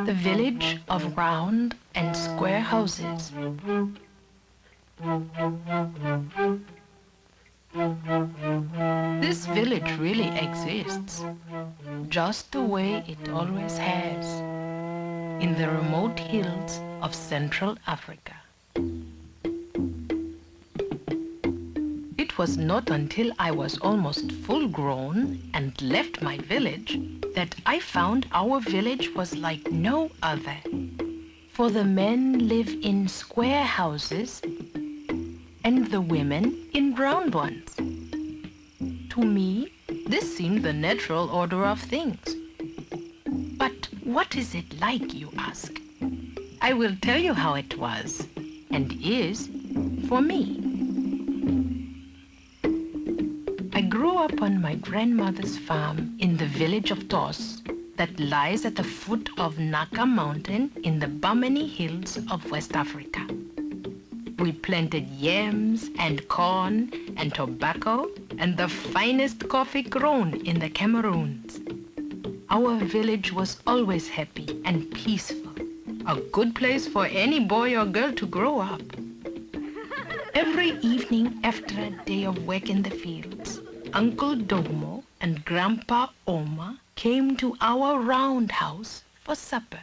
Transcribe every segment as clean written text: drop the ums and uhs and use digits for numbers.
the village of round and square houses. This village really exists, just the way it always has, in the remote hills of Central Africa. It was not until I was almost full grown and left my village that I found our village was like no other. For the men live in square houses and the women in round ones. To me, this seemed the natural order of things. But what is it like, you ask? I will tell you how it was and is for me. I grew up on my grandmother's farm in the village of Tos that lies at the foot of Naka Mountain in the Bamani Hills of West Africa. We planted yams and corn and tobacco and the finest coffee grown in the Cameroons. Our village was always happy and peaceful, a good place for any boy or girl to grow up. Every evening after a day of work in the fields, Uncle Domo and Grandpa Oma came to our roundhouse for supper.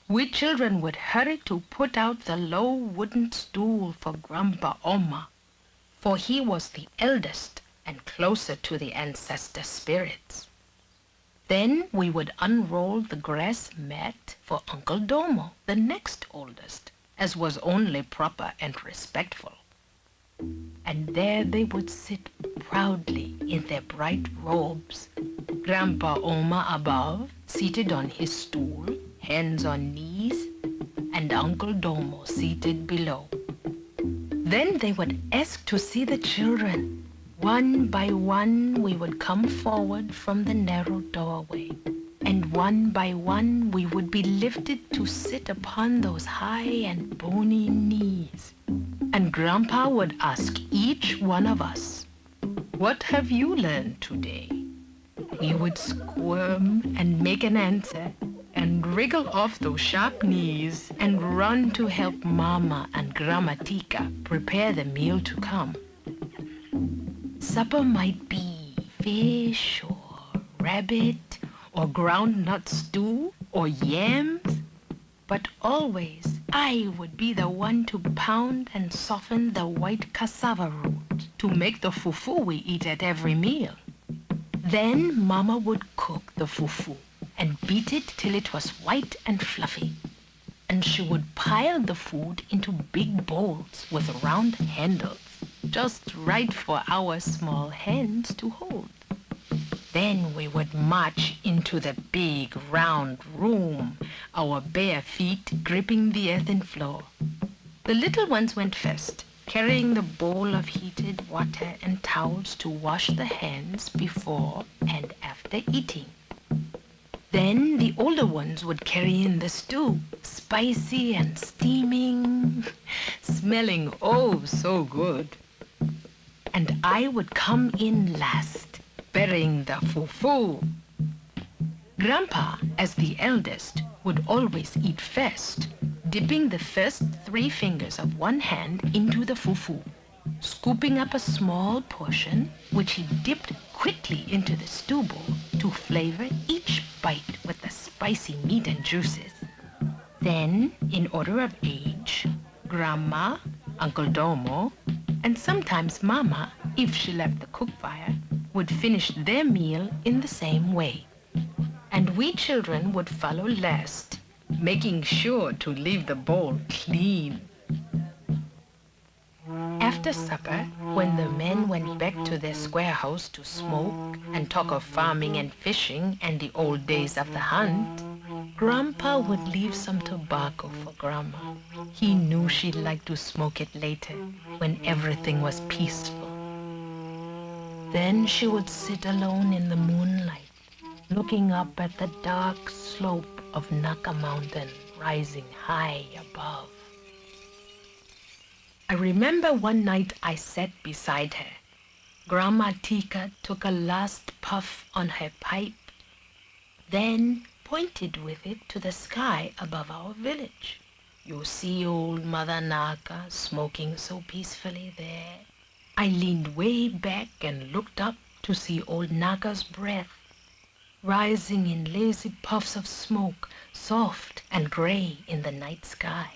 We children would hurry to put out the low wooden stool for Grandpa Oma, for he was the eldest and closer to the ancestor spirits. Then we would unroll the grass mat for Uncle Domo, the next oldest, as was only proper and respectful. And there they would sit proudly in their bright robes, Grandpa Oma above, seated on his stool, hands on knees, and Uncle Domo seated below. Then they would ask to see the children. One by one we would come forward from the narrow doorway, and one by one we would be lifted to sit upon those high and bony knees. And Grandpa would ask each one of us, "What have you learned today?" We would squirm and make an answer and wriggle off those sharp knees and run to help Mama and Grandma Tika prepare the meal to come. Supper might be fish or rabbit or groundnut stew or yams, but always I would be the one to pound and soften the white cassava root to make the fufu we eat at every meal. Then Mama would cook the fufu and beat it till it was white and fluffy. And she would pile the food into big bowls with round handles, just right for our small hands to hold. Then we would march into the big round room, our bare feet gripping the earthen floor. The little ones went first, carrying the bowl of heated water and towels to wash the hands before and after eating. Then the older ones would carry in the stew, spicy and steaming, smelling oh so good. And I would come in last, bearing the fufu. Grandpa, as the eldest, would always eat first, dipping the first 3 fingers of one hand into the fufu, scooping up a small portion, which he dipped quickly into the stew bowl to flavor each bite with the spicy meat and juices. Then, in order of age, Grandma, Uncle Domo, and sometimes Mama, if she left the cook fire, would finish their meal in the same way. And we children would follow last, making sure to leave the bowl clean. After supper, when the men went back to their square house to smoke and talk of farming and fishing and the old days of the hunt, Grandpa would leave some tobacco for Grandma. He knew she'd like to smoke it later, when everything was peaceful. Then she would sit alone in the moonlight, looking up at the dark slope of Naka Mountain rising high above. I remember one night I sat beside her. Grandma Tika took a last puff on her pipe. Then, pointed with it to the sky above our village. You see old Mother Naka smoking so peacefully there. I leaned way back and looked up to see old Naka's breath, rising in lazy puffs of smoke, soft and gray in the night sky.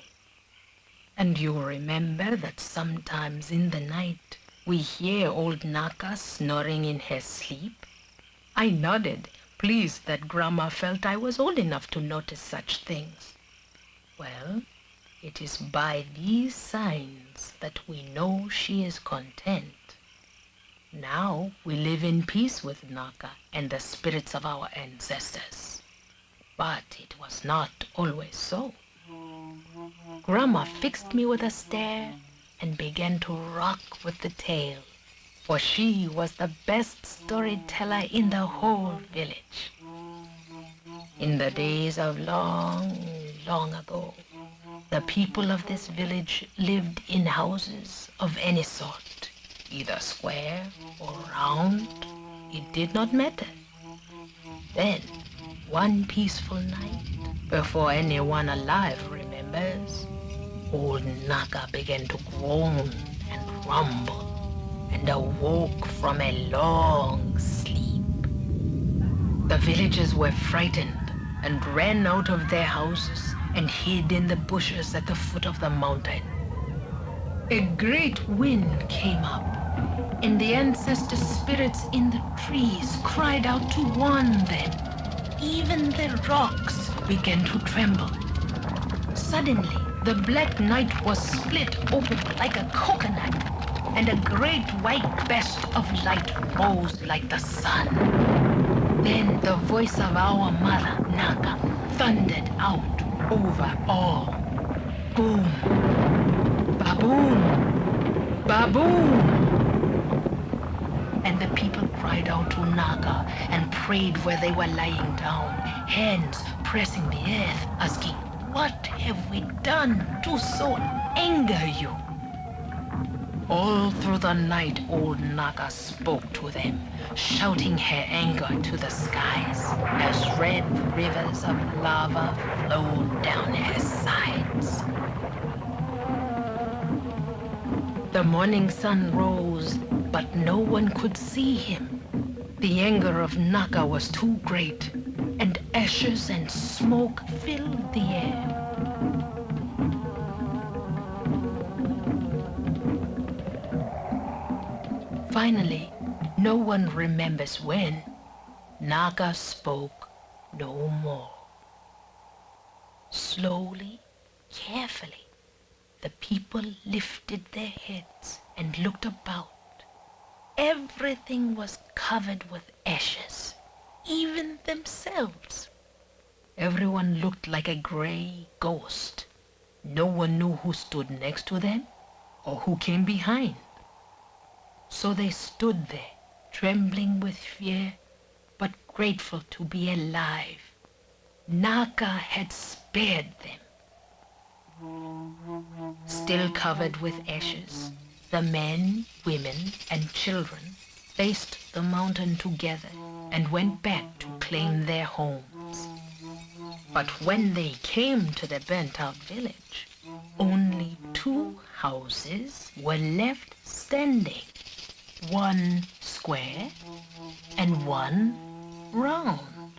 And you remember that sometimes in the night we hear old Naka snoring in her sleep? I nodded, pleased that Grandma felt I was old enough to notice such things. Well, it is by these signs that we know she is content. Now we live in peace with Naka and the spirits of our ancestors. But it was not always so. Grandma fixed me with a stare and began to rock with the tale, for she was the best storyteller in the whole village. In the days of long, long ago, the people of this village lived in houses of any sort, either square or round, it did not matter. Then, one peaceful night, before anyone alive remembers, old Naka began to groan and rumble and awoke from a long sleep. The villagers were frightened and ran out of their houses and hid in the bushes at the foot of the mountain. A great wind came up, and the ancestor spirits in the trees cried out to warn them. Even the rocks began to tremble. Suddenly, the black night was split open like a coconut, and a great white burst of light rose like the sun. Then the voice of our mother, Naka, thundered out over all. Boom! Baboom! Baboom! And the people cried out to Naka and prayed where they were lying down, hands pressing the earth, asking, "What have we done to so anger you?" All through the night, old Naka spoke to them, shouting her anger to the skies as red rivers of lava flowed down her sides. The morning sun rose, but no one could see him. The anger of Naka was too great, and ashes and smoke filled the air. Finally, no one remembers when, Naka spoke no more. Slowly, carefully, the people lifted their heads and looked about. Everything was covered with ashes, even themselves. Everyone looked like a gray ghost. No one knew who stood next to them or who came behind. So they stood there, trembling with fear, but grateful to be alive. Naka had spared them. Still covered with ashes, the men, women, and children faced the mountain together and went back to claim their homes. But when they came to the burnt-out village, only 2 houses were left standing. One square and one round.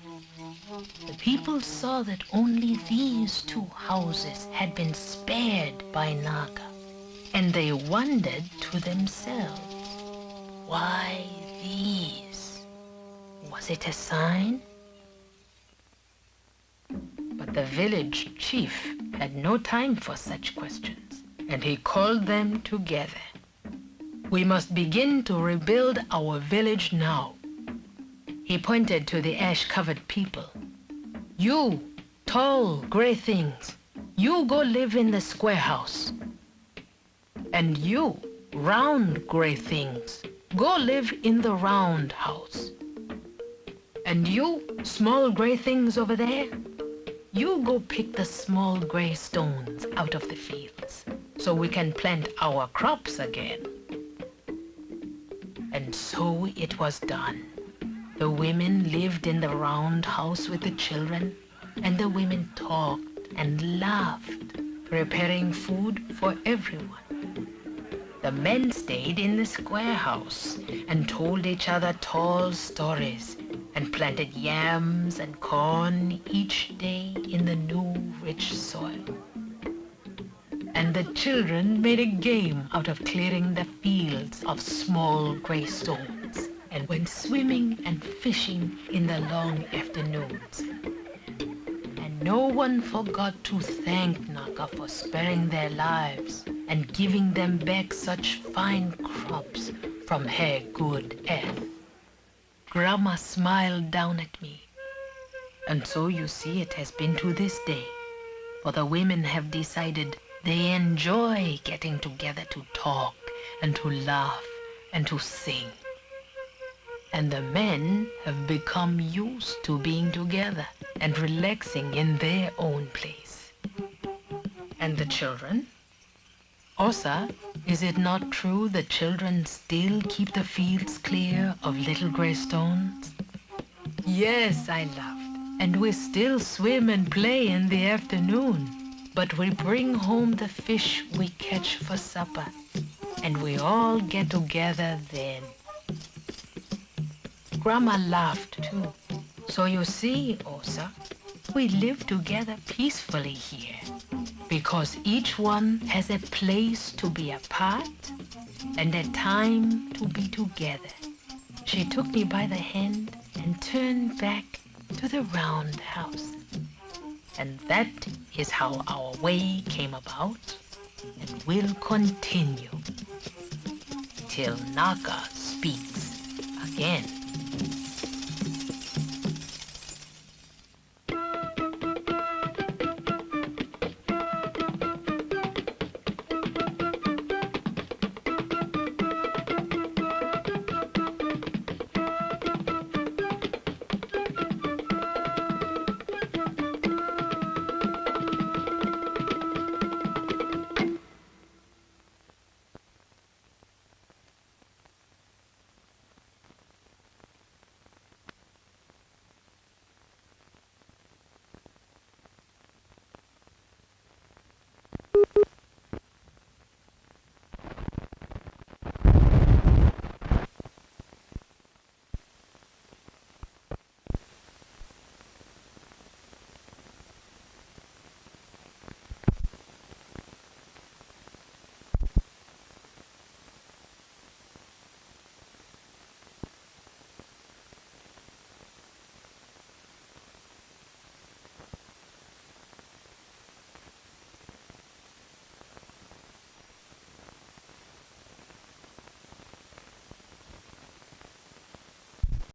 The people saw that only these 2 houses had been spared by Naka, and they wondered to themselves, why these? Was it a sign? But the village chief had no time for such questions, and he called them together. "We must begin to rebuild our village now." He pointed to the ash-covered people. "You, tall, gray things, you go live in the square house. And you, round, gray things, go live in the round house. And you, small gray things over there, you go pick the small gray stones out of the fields so we can plant our crops again." And so it was done. The women lived in the round house with the children, and the women talked and laughed, preparing food for everyone. The men stayed in the square house and told each other tall stories and planted yams and corn each day in the new rich soil. And the children made a game out of clearing the fields of small gray stones and went swimming and fishing in the long afternoons. And no one forgot to thank Naka for sparing their lives and giving them back such fine crops from her good earth. Grandma smiled down at me. And so you see it has been to this day, for the women have decided they enjoy getting together to talk and to laugh and to sing. And the men have become used to being together and relaxing in their own place. And the children? Osa, is it not true the children still keep the fields clear of little gray stones? Yes, I laughed, and we still swim and play in the afternoon. But we bring home the fish we catch for supper, and we all get together then. Grandma laughed too. So you see, Osa, we live together peacefully here, because each one has a place to be apart and a time to be together. She took me by the hand and turned back to the round house. And that is how our way came about and will continue till Naka speaks again.